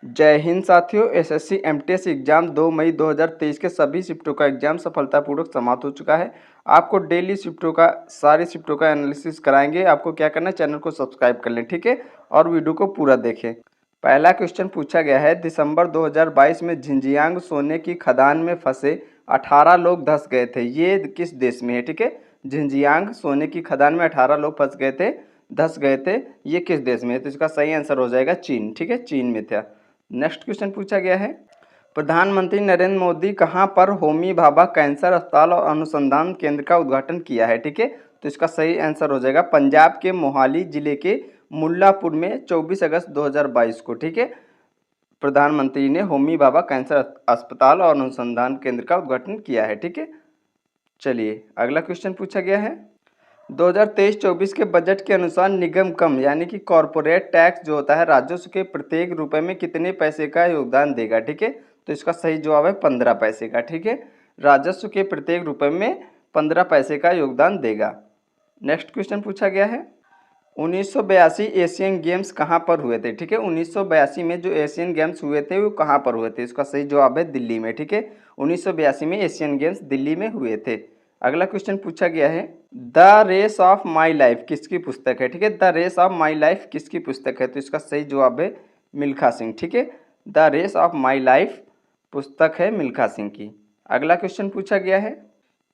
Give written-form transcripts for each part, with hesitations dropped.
जय हिंद साथियों। SSC MTS exam 2 मई 2023 के सभी शिफ्टों का एग्जाम सफलतापूर्वक समाप्त हो चुका है। आपको डेली शिफ्टों का सारी शिफ्टों का एनालिसिस कराएंगे। आपको क्या करना है, चैनल को सब्सक्राइब कर लें, ठीक है, और वीडियो को पूरा देखें। पहला क्वेश्चन पूछा गया है, दिसंबर 2022 में झिंजियांग सोने की खदान में फंसे 18 लोग धंस गए थे, ये किस देश में है? ठीक है, झिंजियांग सोने की खदान में 18 लोग फंस गए थे, धंस गए थे, ये किस देश में है? तो इसका सही आंसर हो जाएगा चीन। ठीक है, चीन में था। नेक्स्ट क्वेश्चन पूछा गया है, प्रधानमंत्री नरेंद्र मोदी कहां पर होमी भाभा कैंसर अस्पताल और अनुसंधान केंद्र का उद्घाटन किया है? ठीक है, तो इसका सही आंसर हो जाएगा पंजाब के मोहाली जिले के मुल्लापुर में 24 अगस्त 2022 को। ठीक है, प्रधानमंत्री ने होमी भाभा कैंसर अस्पताल और अनुसंधान केंद्र का उद्घाटन किया है। ठीक है, चलिए अगला क्वेश्चन पूछा गया है, 2023-24 के बजट के अनुसार निगम कम यानी कि कॉरपोरेट टैक्स जो होता है राजस्व के प्रत्येक रुपए में कितने पैसे का योगदान देगा? ठीक है, तो इसका सही जवाब है 15 पैसे का। ठीक है, राजस्व के प्रत्येक रुपए में 15 पैसे का योगदान देगा। नेक्स्ट क्वेश्चन पूछा गया है, 1982 एशियन गेम्स कहाँ पर हुए थे? ठीक है, 1982 में जो एशियन गेम्स हुए थे वो कहाँ पर हुए थे? इसका सही जवाब है दिल्ली में। ठीक है, 1982 में एशियन गेम्स दिल्ली में हुए थे। अगला क्वेश्चन पूछा गया है, the race of my life किसकी पुस्तक है? ठीक है, the race of my life किसकी पुस्तक है? तो इसका सही जवाब है मिल्खा सिंह। ठीक है, the race of my life पुस्तक है मिल्खा सिंह की। अगला क्वेश्चन पूछा गया है,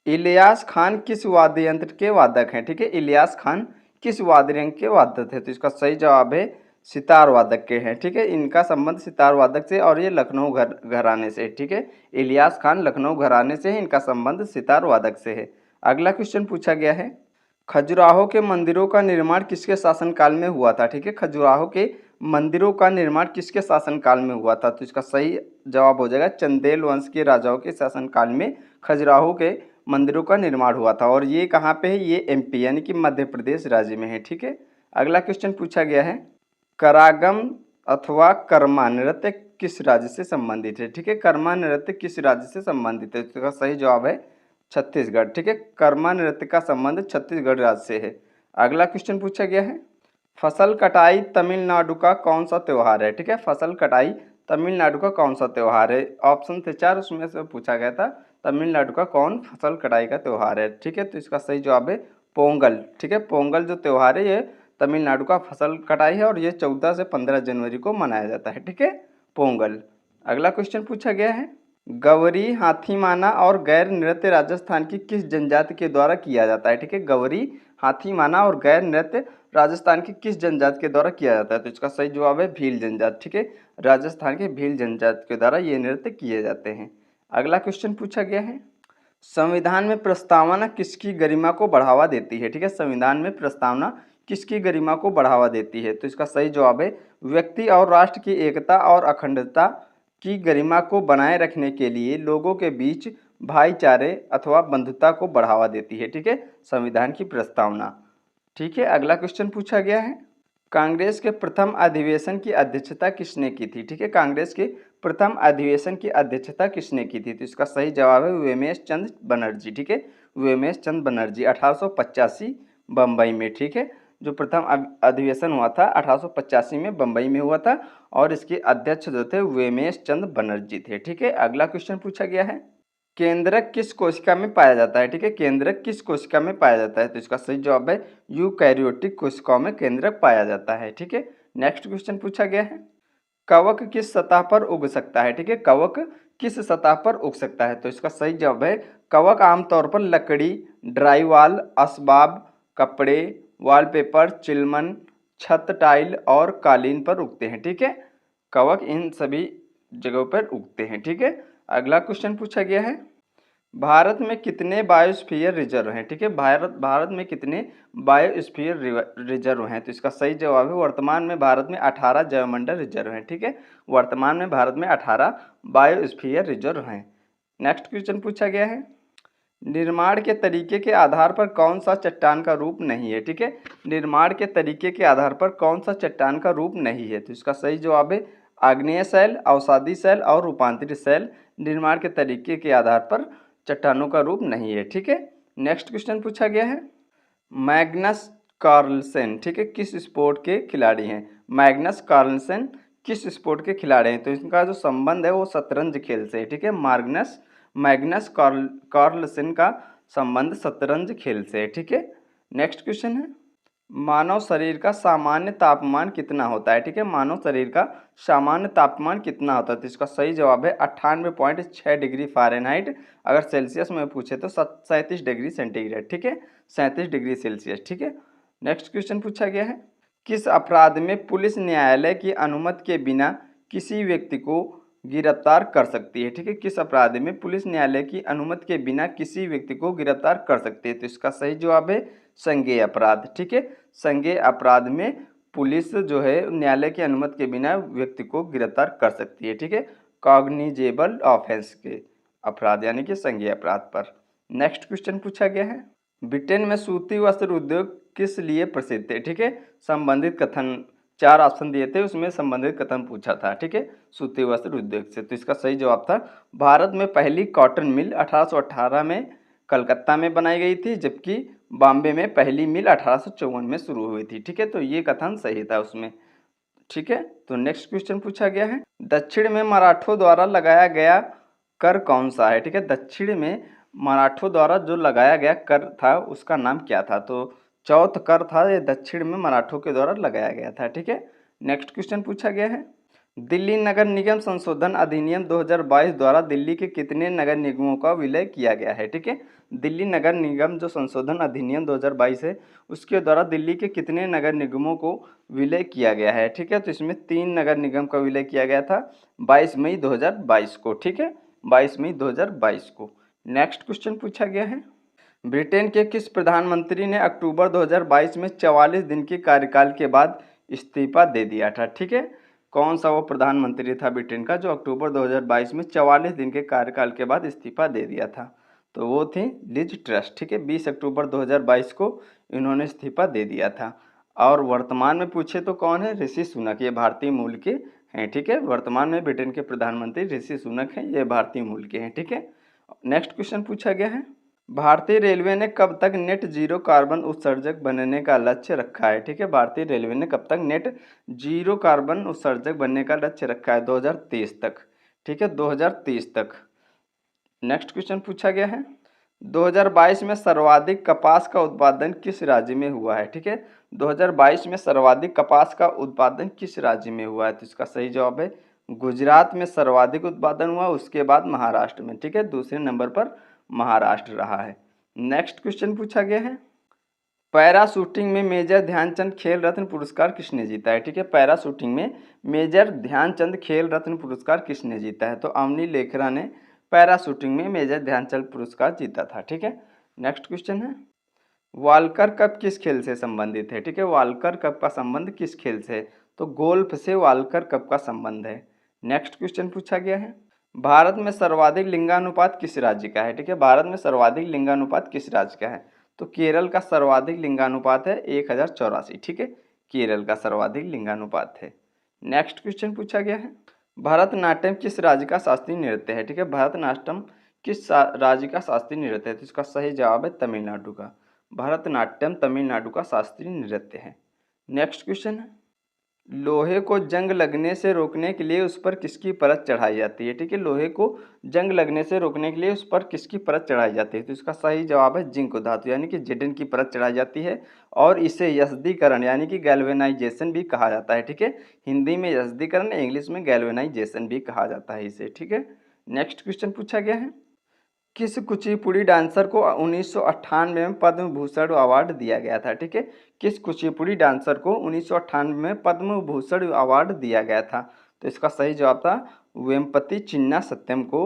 इलियास खान किस वाद्य यंत्र के वादक हैं? ठीक है, इलियास खान किस वाद्य यंत्र के वादक थे? तो इसका सही जवाब है सितार वादक के हैं। ठीक है, इनका संबंध सितार वादक से और ये लखनऊ घराने से। ठीक है, इलियास खान लखनऊ घराने से है, इनका संबंध सितार वादक से है। अगला क्वेश्चन पूछा गया है, खजुराहो के मंदिरों का निर्माण किसके शासनकाल में हुआ था? ठीक है, खजुराहो के मंदिरों का निर्माण किसके शासनकाल में हुआ था? तो इसका सही जवाब हो जाएगा चंदेल वंश के राजाओं के शासनकाल में खजुराहो के मंदिरों का निर्माण हुआ था। और ये कहाँ पे है? ये एमपी यानी कि मध्य प्रदेश राज्य में है। ठीक है, अगला क्वेश्चन पूछा गया है, करागम अथवा कर्मा नृत्य किस राज्य से संबंधित है? ठीक है, कर्मा नृत्य किस राज्य से संबंधित है? इसका सही जवाब है छत्तीसगढ़। ठीक है, कर्मा नृत्य का संबंध छत्तीसगढ़ राज्य से है। अगला क्वेश्चन पूछा गया है, फसल कटाई तमिलनाडु का कौन सा त्यौहार है? ठीक है, फसल कटाई तमिलनाडु का कौन सा त्यौहार है? ऑप्शन थे 4, उसमें से पूछा गया था तमिलनाडु का कौन फसल कटाई का त्यौहार है। ठीक है, तो इसका सही जवाब है पोंगल। ठीक है, पोंगल जो त्यौहार है ये तमिलनाडु का फसल कटाई है और ये 14 से 15 जनवरी को मनाया जाता है। ठीक है, पोंगल। अगला क्वेश्चन पूछा गया है, गवरी हाथीमाना और गैर नृत्य राजस्थान की किस जनजाति के द्वारा किया जाता है? ठीक है, गवरी हाथीमाना और गैर नृत्य राजस्थान की किस जनजाति के द्वारा किया जाता है? तो इसका सही जवाब है भील जनजाति। ठीक है, राजस्थान के भील जनजाति के द्वारा ये नृत्य किए जाते हैं। अगला क्वेश्चन पूछा गया है, संविधान में प्रस्तावना किसकी गरिमा को बढ़ावा देती है? ठीक है, संविधान में प्रस्तावना किसकी गरिमा को बढ़ावा देती है? तो इसका सही जवाब है व्यक्ति और राष्ट्र की एकता और अखंडता की गरिमा को बनाए रखने के लिए लोगों के बीच भाईचारे अथवा बंधुता को बढ़ावा देती है। ठीक है, संविधान की प्रस्तावना। ठीक है, अगला क्वेश्चन पूछा गया है, कांग्रेस के प्रथम अधिवेशन की अध्यक्षता किसने की थी? ठीक है, कांग्रेस के प्रथम अधिवेशन की अध्यक्षता किसने की थी? तो इसका सही जवाब है उमेश चंद बनर्जी। ठीक है, उमेश चंद बनर्जी 1885 बम्बई में। ठीक है, जो प्रथम अधिवेशन हुआ था 1885 में बम्बई में हुआ था और इसके अध्यक्ष जो थे उमेश चंद बनर्जी थे। ठीक है, अगला क्वेश्चन पूछा गया है, केंद्रक किस कोशिका में पाया जाता है? ठीक है, केंद्रक किस कोशिका में पाया जाता है? तो इसका सही जवाब है यूकैरियोटिक कोशिकाओं में केंद्रक पाया जाता है। ठीक है, नेक्स्ट क्वेश्चन पूछा गया है, कवक किस सतह पर उग सकता है? ठीक है, कवक किस सतह पर उग सकता है? तो इसका सही जवाब है कवक आमतौर पर लकड़ी, ड्राईवाल, असबाब, कपड़े, वॉलपेपर, चिलमन, छत, टाइल और कालीन पर उगते हैं। ठीक है, कवक इन सभी जगहों पर उगते हैं। ठीक है, अगला क्वेश्चन पूछा गया है, भारत में कितने बायोस्फीयर रिजर्व हैं? ठीक है, भारत में कितने बायोस्फीयर रिजर्व हैं? तो इसका सही जवाब है वर्तमान में भारत में 18 जैवमंडल रिजर्व हैं। ठीक है, वर्तमान में भारत में 18 बायोस्फीयर रिजर्व हैं। नेक्स्ट क्वेश्चन पूछा गया है, निर्माण के तरीके के आधार पर कौन सा चट्टान का रूप नहीं है? ठीक है, निर्माण के तरीके के आधार पर कौन सा चट्टान का रूप नहीं है? तो इसका सही जवाब है आग्नेय शैल, अवसादी शैल और रूपांतरित शैल निर्माण के तरीके के आधार पर चट्टानों का रूप नहीं है। ठीक है, नेक्स्ट क्वेश्चन पूछा गया है, मैग्नस कार्लसेन ठीक है किस स्पोर्ट के खिलाड़ी हैं? मैग्नस कार्लसेन किस स्पोर्ट के खिलाड़ी हैं? तो इनका जो संबंध है वो शतरंज खेल से है, ठीक है। मैग्नस कार्लसन का संबंध शतरंज खेल से है, ठीक है। नेक्स्ट क्वेश्चन है, मानव शरीर का सामान्य तापमान कितना होता है? ठीक है, मानव शरीर का सामान्य तापमान कितना होता है? तो इसका सही जवाब है 98.6 डिग्री फ़ारेनहाइट। अगर सेल्सियस में पूछे तो 37 डिग्री सेंटीग्रेड, ठीक है, 37 डिग्री सेल्सियस, ठीक है। नेक्स्ट क्वेश्चन पूछा गया है, किस अपराध में पुलिस न्यायालय की अनुमति के बिना किसी व्यक्ति को गिरफ्तार कर सकती है? ठीक है, किस अपराध में पुलिस न्यायालय की अनुमति के बिना किसी व्यक्ति को गिरफ्तार कर सकती है? तो इसका सही जवाब है संज्ञेय अपराध, ठीक है। संज्ञेय अपराध में पुलिस जो है न्यायालय की अनुमति के बिना व्यक्ति को गिरफ्तार कर सकती है, ठीक है। कॉग्निजेबल ऑफेंस के अपराध यानी कि संज्ञेय अपराध पर। नेक्स्ट क्वेश्चन पूछा गया है, ब्रिटेन में सूती वस्त्र उद्योग किस लिए प्रसिद्ध है? ठीक है, संबंधित कथन, 4 ऑप्शन दिए थे, उसमें संबंधित कथन पूछा था, ठीक है, सूती वस्त्र उद्योग से। तो इसका सही जवाब था, भारत में पहली कॉटन मिल 1818 में कलकत्ता में बनाई गई थी, जबकि बॉम्बे में पहली मिल 1854 में शुरू हुई थी, ठीक है। तो ये कथन सही था उसमें, ठीक है। तो नेक्स्ट क्वेश्चन पूछा गया है, दक्षिण में मराठों द्वारा लगाया गया कर कौन सा है? ठीक है, दक्षिण में मराठों द्वारा जो लगाया गया कर था उसका नाम क्या था? तो चौथ कर था, ये दक्षिण में मराठों के द्वारा लगाया गया था, ठीक है। नेक्स्ट क्वेश्चन पूछा गया है, दिल्ली नगर निगम संशोधन अधिनियम 2022 द्वारा दिल्ली के कितने नगर निगमों का विलय किया गया है? ठीक है, दिल्ली नगर निगम जो संशोधन अधिनियम 2022 है उसके द्वारा दिल्ली के कितने नगर निगमों को विलय किया गया है? ठीक है, तो इसमें 3 नगर निगम का विलय किया गया था 22 मई 2022 को, ठीक है, 22 मई 2022 को। नेक्स्ट क्वेश्चन पूछा गया है, ब्रिटेन के किस प्रधानमंत्री ने अक्टूबर 2022 में 44 दिन के कार्यकाल के बाद इस्तीफा दे दिया था? ठीक है, कौन सा वो प्रधानमंत्री था ब्रिटेन का जो अक्टूबर 2022 में 44 दिन के कार्यकाल के बाद इस्तीफा दे दिया था? तो वो थी लिज ट्रस, ठीक है, 20 अक्टूबर 2022 को इन्होंने इस्तीफा दे दिया था। और वर्तमान में पूछे तो कौन है? ऋषि सुनक, ये भारतीय मूल के हैं, ठीक है, वर्तमान में ब्रिटेन के प्रधानमंत्री ऋषि सुनक हैं, ये भारतीय मूल के हैं, ठीक है। नेक्स्ट क्वेश्चन पूछा गया है, भारतीय रेलवे ने कब तक नेट जीरो कार्बन उत्सर्जक बनने का लक्ष्य रखा है? ठीक है, भारतीय रेलवे ने कब तक नेट जीरो कार्बन उत्सर्जक बनने का लक्ष्य रखा है? 2023 तक, ठीक है, 2030 तक। नेक्स्ट क्वेश्चन पूछा गया है, 2022 में सर्वाधिक कपास का उत्पादन किस राज्य में हुआ है? ठीक है, 2022 में सर्वाधिक कपास का उत्पादन किस राज्य में हुआ है? तो इसका सही जवाब है गुजरात में सर्वाधिक उत्पादन हुआ, उसके बाद महाराष्ट्र में, ठीक है, दूसरे नंबर पर महाराष्ट्र रहा है। नेक्स्ट क्वेश्चन पूछा गया है, पैरा शूटिंग में मेजर ध्यानचंद खेल रत्न पुरस्कार किसने जीता है? ठीक है, पैरा शूटिंग में मेजर ध्यानचंद खेल रत्न पुरस्कार किसने जीता है? तो अवनी लेखरा ने पैरा शूटिंग में मेजर ध्यानचंद पुरस्कार जीता था, ठीक है। नेक्स्ट क्वेश्चन है, वाल्कर कप किस खेल से संबंधित है? ठीक है, वाल्कर कप का संबंध किस खेल से है? तो गोल्फ से वाल्कर कप का संबंध है। नेक्स्ट क्वेश्चन पूछा गया है, भारत में सर्वाधिक लिंगानुपात किस राज्य का है? ठीक है, भारत में सर्वाधिक लिंगानुपात किस राज्य का है? तो केरल का सर्वाधिक लिंगानुपात है 1084, ठीक है, केरल का सर्वाधिक लिंगानुपात है। नेक्स्ट क्वेश्चन पूछा गया है, भरतनाट्यम किस राज्य का शास्त्रीय नृत्य है? ठीक है, भरतनाट्यम किस राज्य का शास्त्रीय नृत्य है? तो इसका सही जवाब है तमिलनाडु का, भरतनाट्यम तमिलनाडु का शास्त्रीय नृत्य है। नेक्स्ट क्वेश्चन है, लोहे को जंग लगने से रोकने के लिए उस पर किसकी परत चढ़ाई जाती है? ठीक है, लोहे को जंग लगने से रोकने के लिए उस पर किसकी परत चढ़ाई जाती है? तो इसका सही जवाब है जिंक धातु यानी कि जिडेन की परत चढ़ाई जाती है, और इसे यस्दीकरण यानी कि गैल्वेनाइजेशन भी कहा जाता है, ठीक है, हिंदी में यस्दीकरण, इंग्लिश में गैल्वेनाइजेशन भी कहा जाता है इसे, ठीक है। नेक्स्ट क्वेश्चन पूछा गया है, किस कुचिपुड़ी डांसर को 1998 में पद्म भूषण अवार्ड दिया गया था? ठीक है, किस कुचिपुड़ी डांसर को 1998 में पद्म भूषण अवार्ड दिया गया था? तो इसका सही जवाब था वेम्पति चिन्ना सत्यम को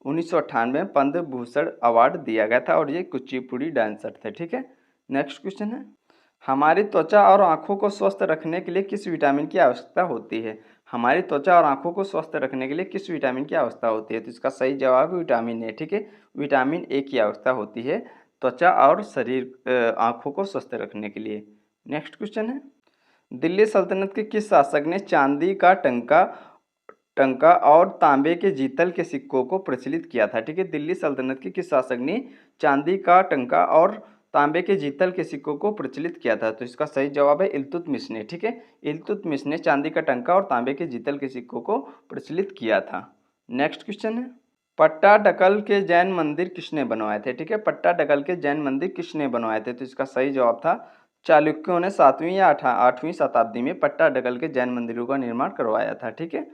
1998 में पद्म भूषण अवार्ड दिया गया था, और ये कुचिपुड़ी डांसर थे, ठीक है। नेक्स्ट क्वेश्चन है, हमारी त्वचा और आँखों को स्वस्थ रखने के लिए किस विटामिन की आवश्यकता होती है? हमारी त्वचा और आँखों को स्वस्थ रखने के लिए किस विटामिन की आवश्यकता होती है? तो इसका सही जवाब है विटामिन ए, ठीक है, विटामिन ए की आवश्यकता होती है त्वचा और शरीर आँखों को स्वस्थ रखने के लिए। नेक्स्ट क्वेश्चन है, दिल्ली सल्तनत के किस शासक ने चांदी का टंका और तांबे के जीतल के सिक्कों को प्रचलित किया था? ठीक है, दिल्ली सल्तनत के किस शासक ने चांदी का टंका और तांबे के जीतल के सिक्कों को प्रचलित किया था? तो इसका सही जवाब है इल्तुतमिश ने। ठीक है, इल्तुतमिश ने चांदी का टंका और तांबे के जीतल के सिक्कों को प्रचलित किया था। नेक्स्ट क्वेश्चन है, पट्टाडकल के जैन मंदिर किसने बनवाए थे? ठीक है, पट्टाडकल के जैन मंदिर किसने बनवाए थे? तो इसका सही जवाब था चालुक्यों ने 7वीं या 8वीं शताब्दी में पट्टाडकल के जैन मंदिरों का निर्माण करवाया था। ठीक है,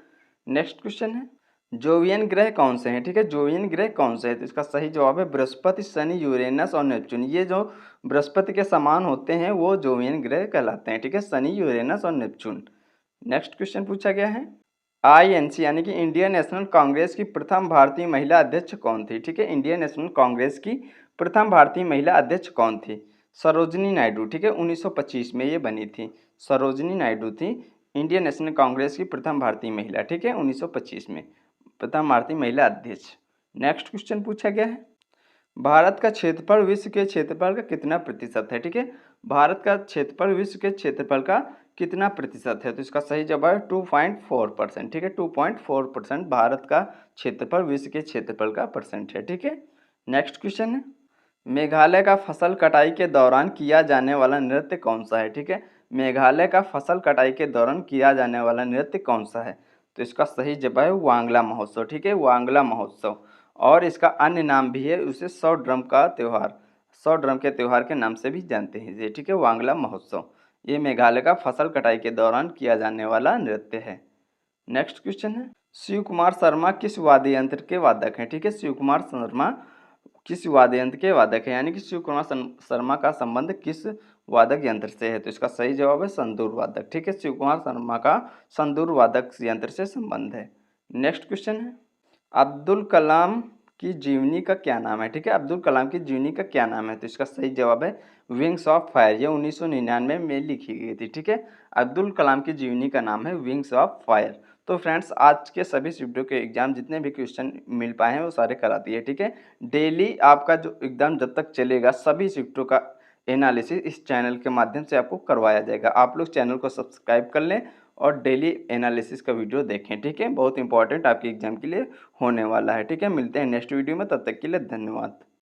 नेक्स्ट क्वेश्चन है, जोवियन ग्रह कौन से हैं? ठीक है, जोवियन ग्रह कौन से हैं? तो इसका सही जवाब है बृहस्पति, शनि, यूरेनस और नेपच्यून। ये जो बृहस्पति के समान होते हैं वो जोवियन ग्रह कहलाते हैं। ठीक है, शनि, यूरेनस और नेपच्यून। नेक्स्ट क्वेश्चन पूछा गया है, आईएनसी यानी कि इंडियन नेशनल कांग्रेस की प्रथम भारतीय महिला अध्यक्ष कौन थी? ठीक है, इंडियन नेशनल कांग्रेस की प्रथम भारतीय महिला अध्यक्ष कौन थी? सरोजनी नायडू। ठीक है, 1925 में ये बनी थी। सरोजनी नायडू थी इंडियन नेशनल कांग्रेस की प्रथम भारतीय महिला। ठीक है, 1925 में प्रथम भारतीय महिला अध्यक्ष। नेक्स्ट क्वेश्चन पूछा गया है, भारत का क्षेत्रफल विश्व के क्षेत्रफल का कितना प्रतिशत है? ठीक है, भारत का क्षेत्रफल विश्व के क्षेत्रफल का कितना प्रतिशत है? तो इसका सही जवाब है 2.4%। ठीक है, 2.4% भारत का क्षेत्रफल विश्व के क्षेत्रफल का परसेंट है। ठीक है, नेक्स्ट क्वेश्चन है, मेघालय का फसल कटाई के दौरान किया जाने वाला नृत्य कौन सा है? ठीक है, मेघालय का फसल कटाई के दौरान किया जाने वाला नृत्य कौन सा है? तो इसका सही जवाब है वांगला महोत्सव। ठीक है, वांगला महोत्सव, और इसका अन्य नाम भी है, उसे 100 ड्रम का त्यौहार, 100 ड्रम के त्यौहार के नाम से भी जानते हैं ये। ठीक है, वांगला महोत्सव ये मेघालय का फसल कटाई के दौरान किया जाने वाला नृत्य है। नेक्स्ट क्वेश्चन है, शिव कुमार शर्मा किस वाद्य यंत्र के वादक हैं? ठीक है, शिव कुमार शर्मा किस वाद्य यंत्र के वादक हैं, यानी कि शिव कुमार शर्मा का संबंध किस वादक यंत्र से है? तो इसका सही जवाब है संतूर वादक। ठीक है, शिव कुमार शर्मा का संतूर वादक यंत्र से संबंध है। नेक्स्ट क्वेश्चन है, अब्दुल कलाम की जीवनी का क्या नाम है? ठीक है, अब्दुल कलाम की जीवनी का क्या नाम है? तो इसका सही जवाब है विंग्स ऑफ फायर। ये 1999 में लिखी गई थी। ठीक है, अब्दुल कलाम की जीवनी का नाम है विंग्स ऑफ फायर। तो फ्रेंड्स, आज के सभी शिफ्टों के एग्जाम जितने भी क्वेश्चन मिल पाए हैं वो सारे करा दिए। ठीक है, डेली आपका जो एग्जाम जब तक चलेगा सभी शिफ्टों का एनालिसिस इस चैनल के माध्यम से आपको करवाया जाएगा। आप लोग चैनल को सब्सक्राइब कर लें और डेली एनालिसिस का वीडियो देखें। ठीक है, बहुत इंपॉर्टेंट आपके एग्जाम के लिए होने वाला है। ठीक है, मिलते हैं नेक्स्ट वीडियो में, तब तक के लिए धन्यवाद।